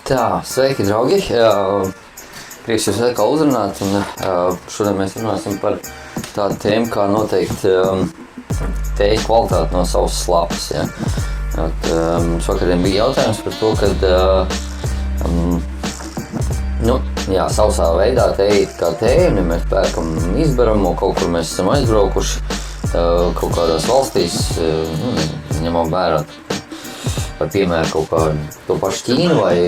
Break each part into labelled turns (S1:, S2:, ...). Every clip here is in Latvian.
S1: Tā, sveiki, draugi! Prieks jūs atkal uzrunāt, un šodien mēs runāsim par tādu tēmu, kā noteikt tēju kvalitāti no savas slapas. Ja? Mums vakardien bija jautājums par to, kad sausā veidā tēja kā tēja, ja mēs pērkam izbaramo, kaut kur mēs esam aizbraukuši, kaut kādās valstīs, ņemam vērā par piemēru kaut kā to pašu Ķīnu vai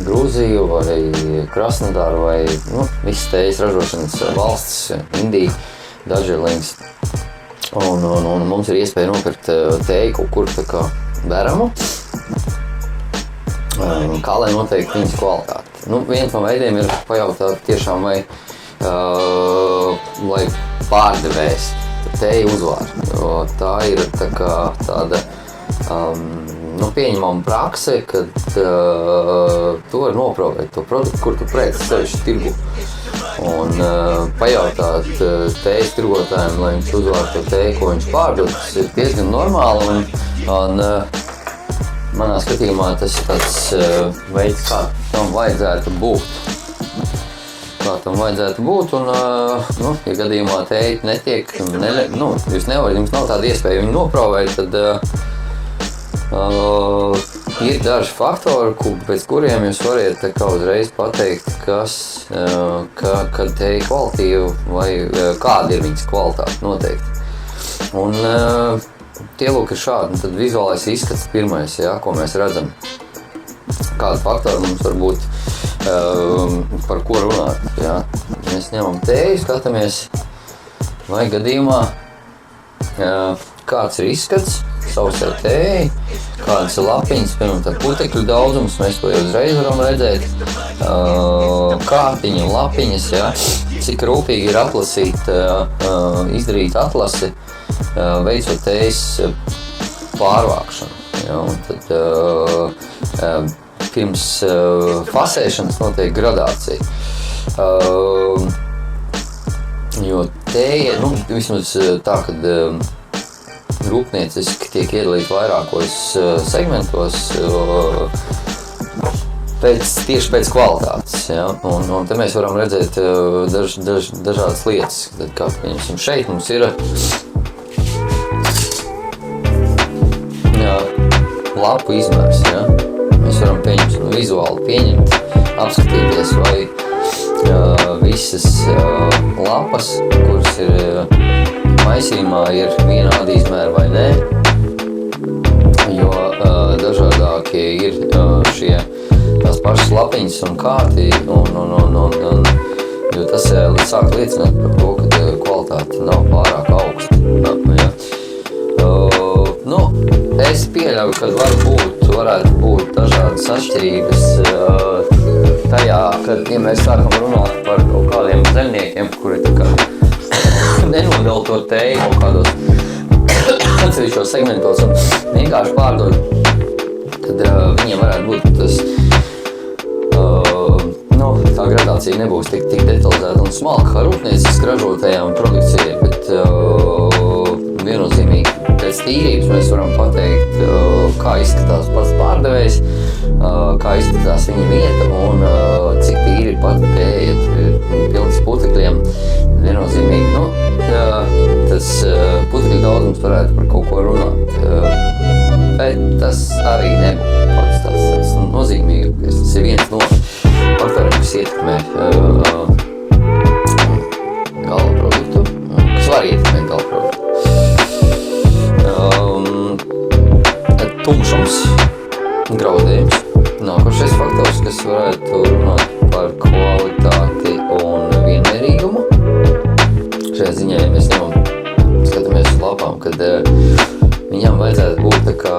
S1: Grūziju vai Krasnodaru vai visas tējas ražošanas valstis, Indija, Dažirlings. Un mums ir iespēja nopirkt tēju kaut kur tā kā veramu, kā lai noteikti viņas kvalitāti. Viens no veidiem ir pajautāt tiešām vai pārdevējs tēju uzvāra, jo tā ir tā kā tāda pieņemama prakse, kad tu vari noprovēt to produktu, kur tu preci sevišķi tirgu. Un pajautāt tējas tirgotājiem, lai viņš uzvār to tēju, ko viņš pārdod, tas ir diezgan normāli. Un manā skatījumā tas ir tāds veids, kā tam vajadzētu būt. Un, ja gadījumā tēja netiek, jūs nevarat, jums nav tāda iespēja viņu noprovēt, tad ir daži faktori, pēc kuriem jūs variet tā kā uzreiz pateikt, kad tēja kvalitīva vai kāda ir viņas kvalitāte noteikti. Un tie lūk ir šādi, tad vizuālais izskats pirmais, ko mēs redzam. Kādi faktori mums var būt, par ko runāt. Ja? Mēs ņemam tēju, skatāmies, vai gadījumā kāds ir izskats, sausā tēja, kādas ir lapiņas, piemēram, tā putekļu daudzums, mēs to jau uzreiz varam redzēt, kārtiņa un lapiņas, cik rūpīgi ir atlasīt, izdarīt atlasi, veicot tējas pārvākšanu. Ja? Un tad pirms fasēšanas notiek gradācija, jo tēja, vismaz tā, kad rūpnieciski tiek iedalīti vairākos segmentos tieši pēc kvalitātes. Ja? Un te mēs varam redzēt dažādas lietas. Tad, kā pieņemsim, šeit mums ir lapu izmērs. Ja? Mēs varam vizuāli pieņemt, apskatīties, vai visas lapas, kuras ir maisījumā, ir vienādi izmēri vai nē, jo dažādākie ir tās pašas lapiņas un kārti, jo tas sāk liecināt par to, ka kvalitāte nav pārāk augsta. Ja? Es pieļauju, ka varētu būt dažādas atšķirības tajā, kad, ja mēs sākam runāt par kaut kādiem zemniekiem, kuri tā kā nenodala to tēju kaut kādos atsevišķos segmentos un vienkārši pārdod, tad viņiem varētu būt tas, tā gradācija nebūs tik detalizēta un smalka kā rūpnieciski ražotajām produkcijai, bet viennozīmīgi pēc tīrības mēs varam pateikt, kā izskatās pats pārdevējs, kā izskatās viņa vieta un cik tīri ir pat tēja, pilns putekļiem. Viennozīmīgi, tas putekļu daudzums varētu par kaut ko runāt, bet tas arī nebūtu pats tāds nozīmīgākais. Tas ir viens no faktoriem, kas ietekmē gala produktu, kas var ietekmēt gala produktu. Tumšums, graudējums. Nākošais faktors, kas varētu runāt par kvalitāti un vienmērīgumu. Šajā ziņā, ja mēs skatāmies uz lapām, kad viņām vajadzētu būt tā kā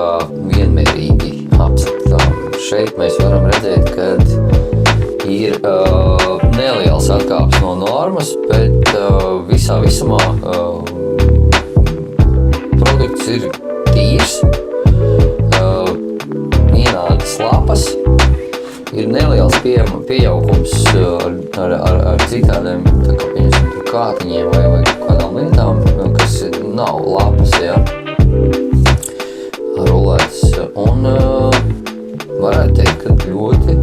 S1: vienmērīgi apskatām. Šeit mēs varam redzēt, kad ir neliels atkāpes no normas, bet visā visumā produkts ir tīrs, vienādas lapas, ir neliels piejaukums ar citādiem kātiņiem vai kādām lietām, kas nav lapas, rulētas. Un varētu teikt, ka ļoti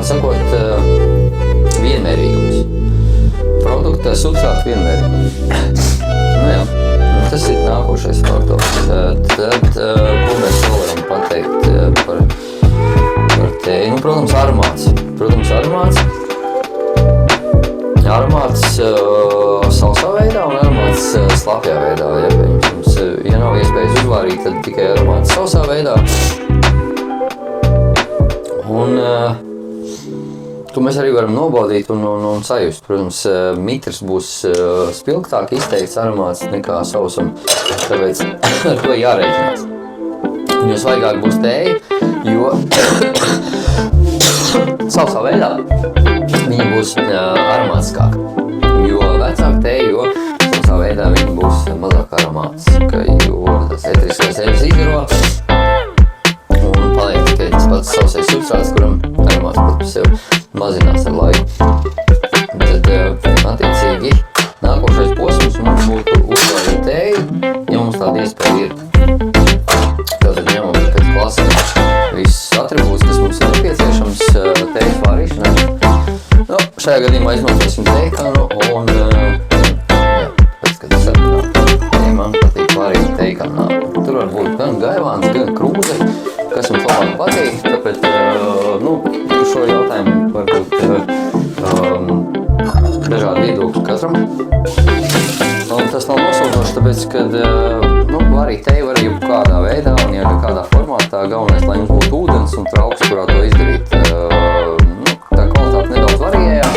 S1: sakot, vienmērīgums. Produkta substrāta vienmērīgums. Nu jā, tas ir nākošais faktors. Tad, ko mēs vēl varam pateikt par tēju? Nu, protams, aromāts. Aromāts sausā veidā un aromāts slapjā veidā. Ja nav iespējas uzvārīt, tad tikai aromāts sausā veidā. Un to mēs arī varam nobaudīt un sajust. Protams, mitrs būs spilgtāk izteikts aromāts nekā sausam, tāpēc ar to jārēķinās. Un jo svaigāk būs tēja, jo sausā veidā viņa būs aromātiskāka. Jo vecāk tēja, jo sausā veidā viņa būs mazāk aromātiska, jo tas etriskais eļas izgaro un paliek tikai tas pats sausais substrāts, kuram aromāts pat par sevi mazinās ar laiku. Tad, attiecīgi, nākošais posms mums būtu uzvārīt tēju, ja mums tāda iespēja ir. Tātad ņemam pēc klasikas visus atribūtus, kas mums ir nepieciešams tējas vārīšanai. Nu, šajā gadījumā izmantosim teikanu un, pēc, kad es atbinātu, man patīk vārīt teikanā. Tur var būt gan gaivāns, gan krūzeļi, kas mums labāk patīk, tāpēc, par šo jautājumu var būt dažādi viedokļi katram. Un tas nav nosūdoši, tāpēc, kad varīt teju var jebkādā veidā un ja kādā formātā, galvenais, lai mums būtu ūdens un trauks, kurā to izdarīt. Tā kvalitāte nedaudz variējās.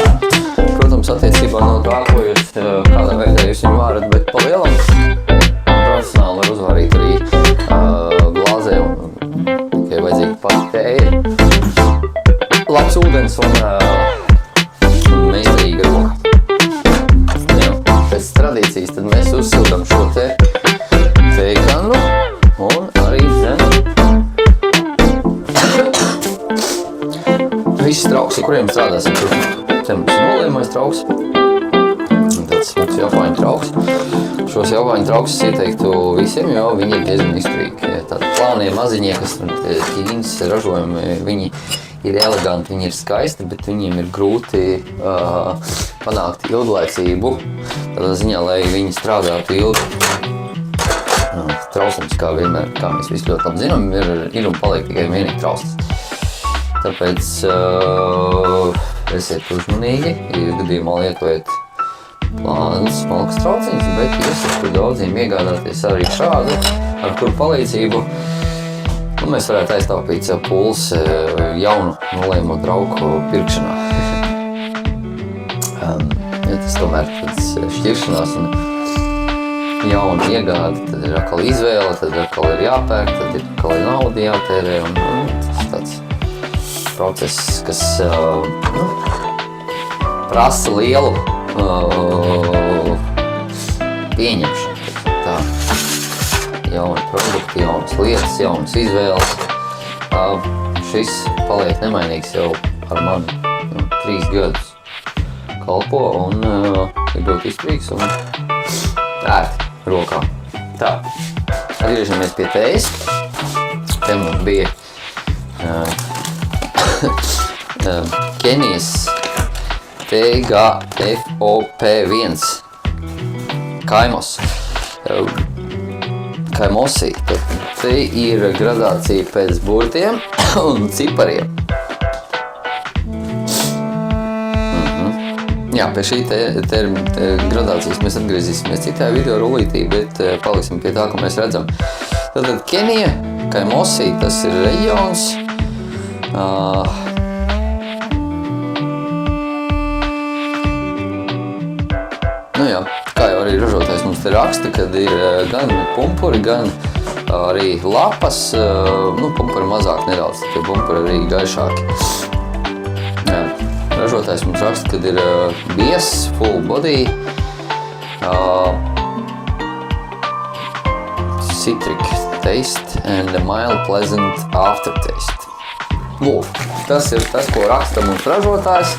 S1: Protams, attiecībā no tā, ko jūs kādā veidā jūs viņu vārat, bet pa lielam profesionāli var uzvārīt arī glāzē un tikai vajadzīga pati tēja. Labs ūdens un meistarīga roka. Pēc tradīcijas tad mēs uzsildam šo teikanu un arī visi trauks, ar kuriem strādāsim. Te mums ir noliemais trauks, tāds mums jaupāņu trauks. Šos jaupāņu trauks es ieteiktu visiem, jo viņi ir diezgan izturīgi. Tādi plānie maziņie, kas Ķīnas ražojumi, viņi ir eleganti, viņi ir skaisti, bet viņiem ir grūti panākt ilglaicību. Tādā ziņā, lai viņi strādātu ilgi. Trausums, kā vienmēr, kā mēs visi ļoti labi zinām, ir un paliek tikai vienīgi trausls. Tāpēc esiet uzmanīgi, ja gadījumā lietojiet plānas smalkas trauciņas, bet iesaku daudziem iegādāties arī šādu, ar kuru palīdzību mēs varētu aiztaupīt sev pūles jaunu noliemo trauku pirkšanā. Ja tas tomēr pēc šķiršanās un jauna iegāde, tad ir atkal izvēle, tad atkal ir jāpērk, tad ir atkal ir nauda jātērē un tas tāds process, kas prasa lielu pieņemšanu. Tā. Jauni produkti, jaunas lietas, jaunas izvēles. Šis paliek nemainīgs jau ar mani 3 gadus kalpo un ir ļoti izturīgs un ērti rokā. Tā, atgriežamies pie tējas. Te mums bija Kenijas TGFOP1 Kaimos. Kaimosi. Te ir gradācija pēc burtiem un cipariem. Jā, pie šī gradācijas mēs atgriezīsimies citā video rullītī, bet paliksim pie tā, ko mēs redzam. Tātad Kenija, Kaimosi, tas ir reģions. Jā, kā jau arī ražotājs mums te raksta, kad ir gan pumpuri, gan arī lapas. Pumpuri mazāk nedaudz, tie pumpuri arī gaišāki. Jā. Ražotājs mums raksta, kad ir biezs, full body, citric taste and a mild pleasant aftertaste. Lūk, tas ir tas, ko raksta mums ražotājs.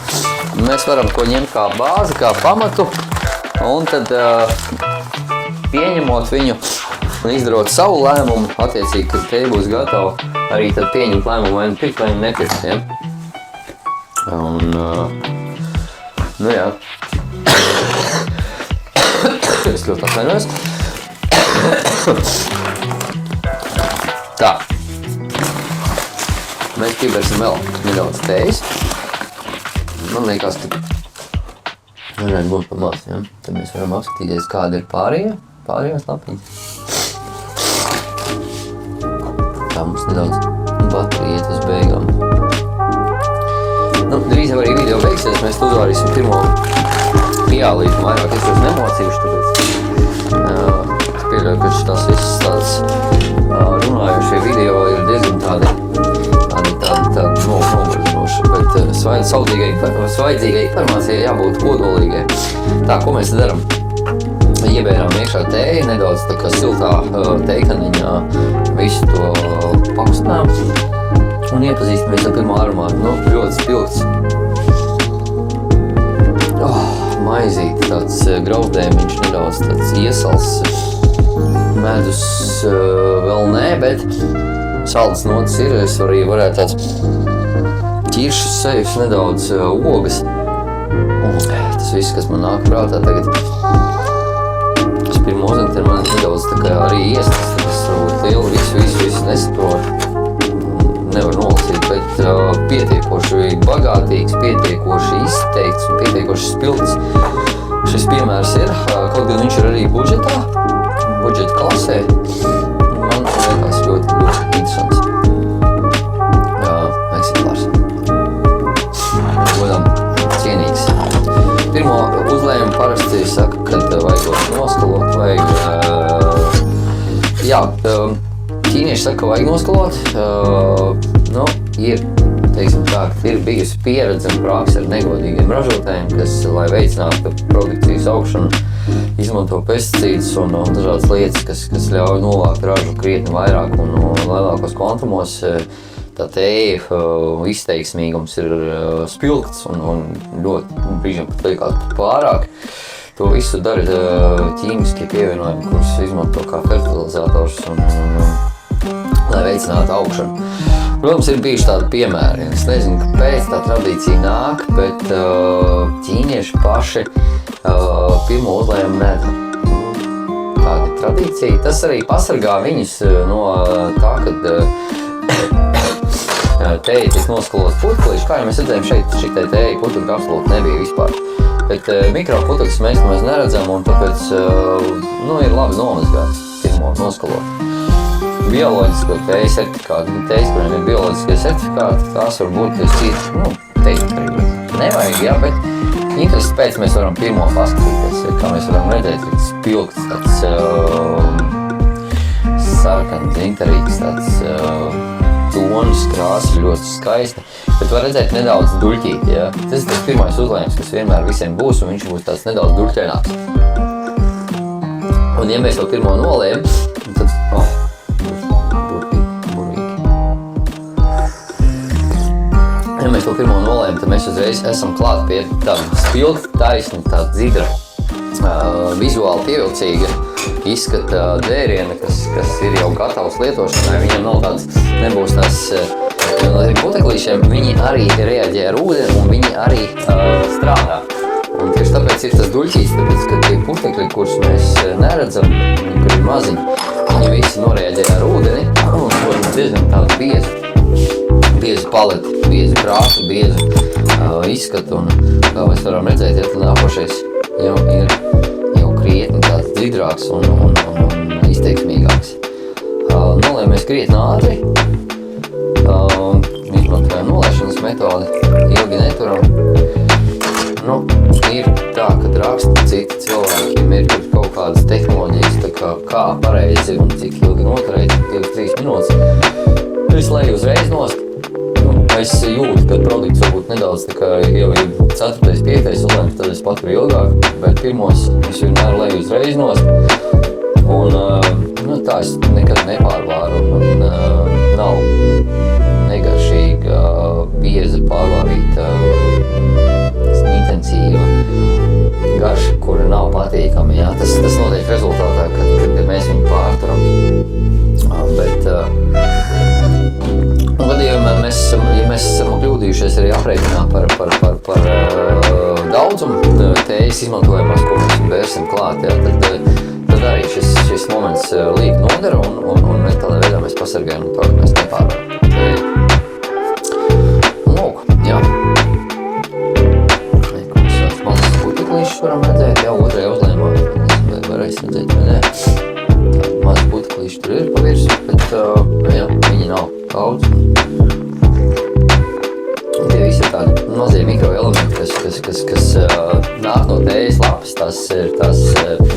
S1: Mēs varam to ņemt kā bāzi, kā pamatu, un tad pieņemot viņu un izdarot savu lēmumu, attiecīgi, kad te būs gatava, arī tad pieņemt lēmumu vai pirkt vai nepirkt. Ja? Un, nu jā. Es ļoti atvainojos. Tā. Mēs piebersim vēl nedaudz tējas. Man liekas, ka varētu būt pa maz, ja? Tad mēs varam apskatīties, kāda ir pārējās lapiņas. Tā mums nedaudz baterija iet uz beigām. Nu, drīz jau arī video beigsies, mēs uzvārīsim pirmo piālīti, vairāk es tos nemocīšu, tāpēc es pieļauju, ka tas viss tāds runājušie video ir diezgan tādi nogurdinoši, bet svaidzīgai informācijai jābūt kodolīgai. Tā, ko mēs daram? Iebērām iekšā tēju, nedaudz tā kā siltā teikaniņā visu to pakustinām un iepazīstamies ar pirmo aromātu. Nu, ļoti spilgts. Maizīti, tāds grauzdēmiņš, nedaudz tāds iesals. Medus vēl nē, bet saldas notas ir. Es arī varētu tāds ķiršas sejus, nedaudz ogas. Tas viss, kas man nāk prātā tagad. Tas pirmo uzlikt ir man nedaudz tā kā arī iestas, tas varbūt lielu visu nesaprotu. Nevar nolasīt, bet pietiekoši bagātīgs, pietiekoši izteikts un pietiekoši spilgts. Šis piemērs ir, kaut gan viņš ir arī budžeta klasē. Man liekas ļoti interesants eksemplārs. Godam cienīgs. Pirmo uzlējumu parasti saka, kad vajag noskalot, ķīnieši saka, ka vajag noskalot. Ir, teiksim tā, ka ir bijusi pieredze un prakse ar negodīgiem ražotājiem, kas, lai veicinātu produkcijas augšanu, izmanto pesticīdus un dažādas lietas, kas ļauj novākt ražu krietni vairāk un lielākos kvantumos. Tā tēja izteiksmīgums ir spilgts un ļoti brīžiem pat liekas pārāk. To visu dara ķīmiskie pievienojumi, kurus izmanto kā fertilizators un lai veicinātu augšanu. Protams, ir bijuši tādi piemēri. Es nezinu, kāpēc tā tradīcija nāk, bet ķīnieši paši pirmo uzlējumu nedara. Tāda ir tradīcija. Tas arī pasargā viņus no tā, kad tēja tiek noskalot putuklīši. Kā jau mēs redzējām, šeit šitai tēja putukļi absolūti nebija vispār. Bet mikroputukļus mēs nemaz neredzam un tāpēc ir labi nomazgāts pirmo noskalot. Bioloģisko tējas certifikāti, tējas, kuriem ir bioloģiskie certifikāti, tās var būt teikt, nevajag, jā, bet interesi pēc mēs varam pirmo paskatīties, kā mēs varam redzēt, ka spilgts, tāds sarkans, zintarīgs, tāds tonis, krāsa ir ļoti skaista, bet var redzēt nedaudz duļķīti, jā. Tas ir tas pirmais uzlējums, kas vienmēr visiem būs, un viņš būs tāds nedaudz duļķaināks. Un ja mēs to pirmo nolējam, tad, ja mēs to pirmo nolējam, tad mēs uzreiz esam klāt pie tāda spilgta, taisna, tāda dzidra, vizuāli pievilcīga izskata dzēriena, kas ir jau gatavs lietošanai. Viņam nav tāds, nebūs tās puteklīšiem, viņi arī reaģē ar ūdeni un viņi arī strādā. Un tieši tāpēc ir tas duļķīts, tāpēc, ka tie putekļi, kurus mēs neredzam, kur ir maziņi, viņi visi noreaģē ar ūdeni un, protams, diezgan tādu biezu paleti, biezu krāsu, biezu izskatu un, kā mēs varam redzēt, ja tad nākošais jau ir krietni tāds dzidrāks un izteiksmīgāks. Nolējamies krietni ātri, izmantojam nolēšanas metodi, ilgi neturam. Ir tā, kad raksta citi cilvēkiem, ir kaut kādas tehnoloģijas, kā pareizi un cik ilgi noturēt, 2-3 minūtes. Es leju uzreiz nost. Es jūtu, ka produkts varbūt nedaudz jau ir 4. 5. uzlēms, tad es paturu ilgāk, bet pirmos es vienmēr leju uzreiz nost. Un tā es nekad nepārvāru un nav negaršīga, bieza, pārvārīta, intensīva garša, kura nav patīkama. Jā. Tas notiek rezultātā, kad mēs viņu pārturam. Bet gadījumā, ja mēs esam kļūt kļūdījušies arī aprēķinā par daudzumu tējas izmantojumās, ko mēs vērsim klāt, jā, tad arī šis moments liek nodara un tādā veidā mēs pasargājam to, ka mēs nepārvaram tēju. Lūk, jā. Mazas puteklīšas varam redzēt, jā, otrajā uzlējumā varēs redzēt, vai nē. Mazas puteklīši tur ir pa virsu, bet jā, viņi nav daudz. Tie visi ir tādi mazie mikroelementi, kas nāk no tējas lapas, tas ir tās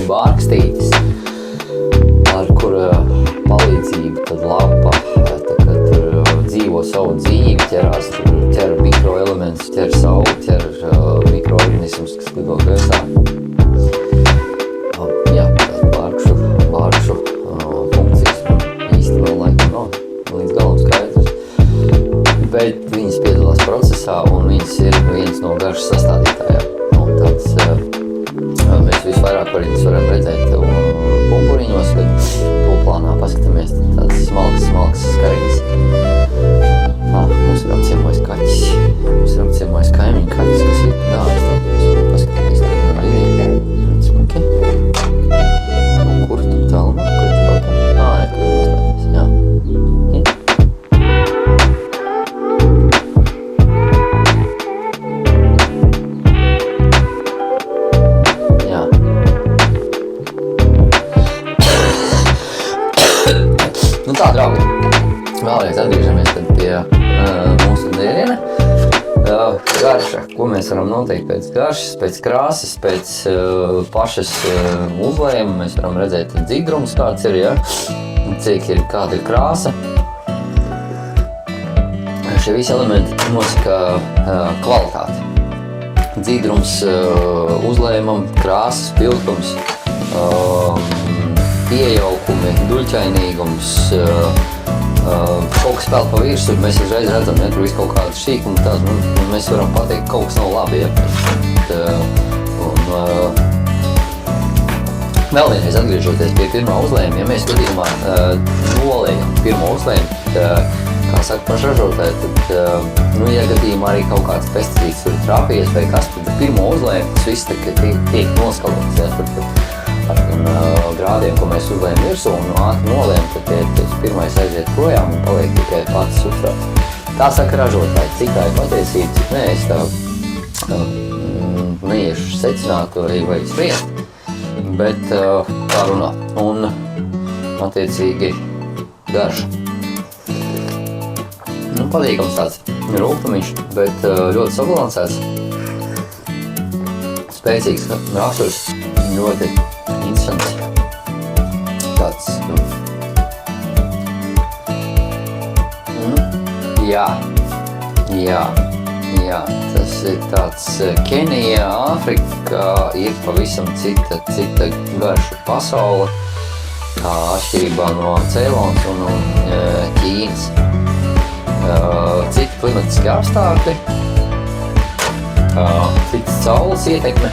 S1: bārkstītes, ar kura palīdzību tad lapa dzīvo savu dzīvi, ķer mikroelementus, ķer sauli, ķer mikroorganismus, kas lido gaisā. Jā, tās bārkšu funkcijas īsti vēl laikam nav līdz galam skaidrs. Bet viņas piedalās procesā un viņas ir viens no garšas sastādītājiem. Tāds, mēs visvairāk viņas varam redzēt pumpuriņos, kad pulplānā paskatāmies tāds smalks skariņas. Mums ir apciemojis kaķis. Mums ir apciemojis kaimiņu kaķis, kas ir dārgs. Paskatāmies tādā vidī. Okay. Kur tu tālumā? Kur tu kaut kā? Kur ir nostāties, jā. Tā, draugi, vēlreiz atgriežamies tad pie mūsu dēļiena. Garša, ko mēs varam noteikt pēc garšas, pēc krāsas, pēc pašas uzlējuma. Mēs varam redzēt dzīdrums, kāds ir, ja? Kāda ir krāsa. Šie visi elementi nosaka kvalitāti. Dzīdrums uzlējumam, krāsas, pilkums, piejaukumi, duļķainīgums, kaut kas pēl pa virsu, mēs uzreiz redzam, ja tur viss kaut kāda šīkuma, tad mēs varam pateikt, kaut kas nav labi, ja. Vēl vienreiz atgriežoties pie pirmā uzlējuma, ja mēs gadījumā nolējam pirmo uzlējumu, kā saka pašražotāji, tad, ja gadījumā arī kaut kāds pesticīds tur trāpījies vai kas, tad pirmo uzlējumu tas viss tiek noskalots, ja, ar grādiem, ko mēs uzlējam virsū un ātri nolējam, tad tas pirmais aiziet projām un paliek tikai pats substrāts. Tā saka ražotāji, cik tā ir patiesība, cik nē, es tā neiešu secināt vai spriest, bet tā runā. Un attiecīgi garša. Patīkams tāds rūkumiņš, bet ļoti sabalansēts. Spēcīgs raksturs, ļoti interesants. Tāds, jā, tas ir tāds Kenija, Āfrika ir pavisam cita garša pasaule, atšķirībā no Ceilonas un Ķīnas. Citi klimatiski apstākļi, citas saules ietekme,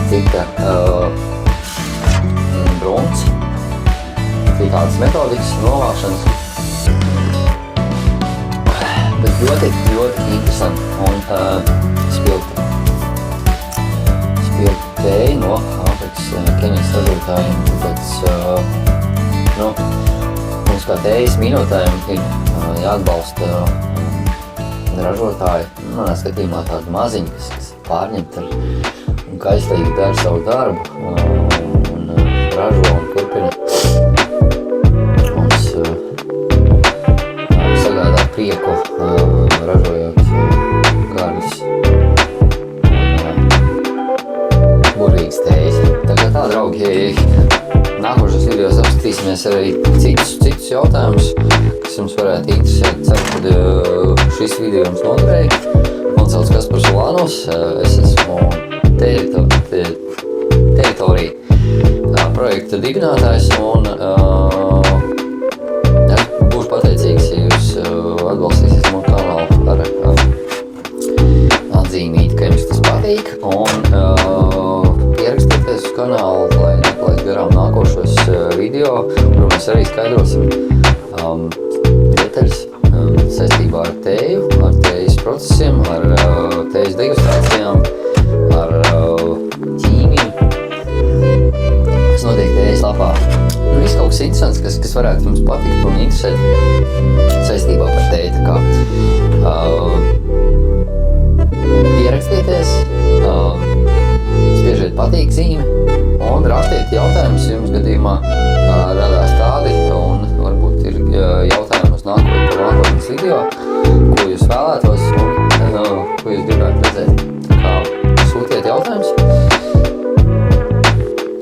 S1: cita brunts, citādas metodikas, novākšanas. Bet ļoti interesanti un spilgti tēja no Āfrikas Kenijas ražotājiem, tāpēc mums kā tējas minotājiem ir jāatbalsta ražotāji, manā skatījumā tādi maziņi, kas pārņemt un kaislīgi dara savu darbu un ražo un turpina mums sagādā prieku, ražojot gardas un burvīgas tējas. Tā, draugi, nākošos videos apskatīsimies arī citus jautājumus, kas jums varētu interesēt. Ceru, ka šis video jums noderēja. Man sauc Kaspars Ulānovs, es esmu teritorija projekta dibinātājs un būšu pateicīgs, ja jūs atbalstīsiet manu kanālu ar atzīmīt, ka jums tas patīk un pierakstieties uz kanālu, lai nepalaist garām nākošos video, kur mēs arī skaidrosim detaļas saistībā ar tēju, ar tējas procesiem, ar tējas degustācijām, ar ķīmiju. Tas notiek tējas lapā. Viss kaut kas interesants, kas varētu jums patikt un interesēt saistībā par tēju. Tā kā pierakstieties, spiežiet patīk zīmi un rakstiet jautājumus, ja jums gadījumā radās tādi, un varbūt ir jautājumi uz nākotnes video, ko jūs vēlētos un ko jūs gribētu redzēt. Tā kā sūtiet jautājumus,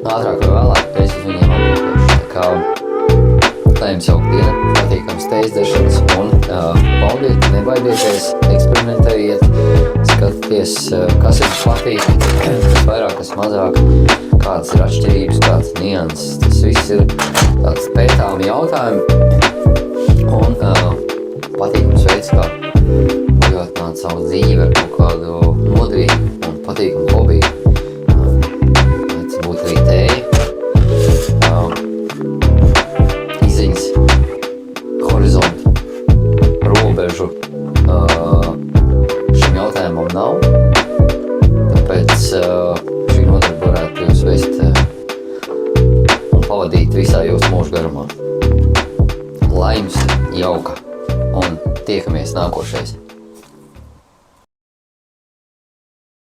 S1: ātrāk vai vēlāk es uz viņiem atbildēšu. Tā kā lai jums jauka diena, patīkams tējas dzeršanas un baudiet, nebaidieties, eksperimentējiet, skatieties, kas jums patīk, kas vairāk, kas mazāk, kādas ir atšķirības, kādas nianses. Tas viss ir tāds pētāmi jautājumi un patīkams veids, kā pagātināt savu dzīvi ar kaut kādu nodrīgu un patīkamu hobiju. Tas būtu arī tēja. Izziņas, horizontu, robežu šim jautājumam nav. Tāpēc šī nodarbe varētu jūs vest un pavadīt visā jūsu mūžu garumā. Lai jums jauka un tiekamies nākošais.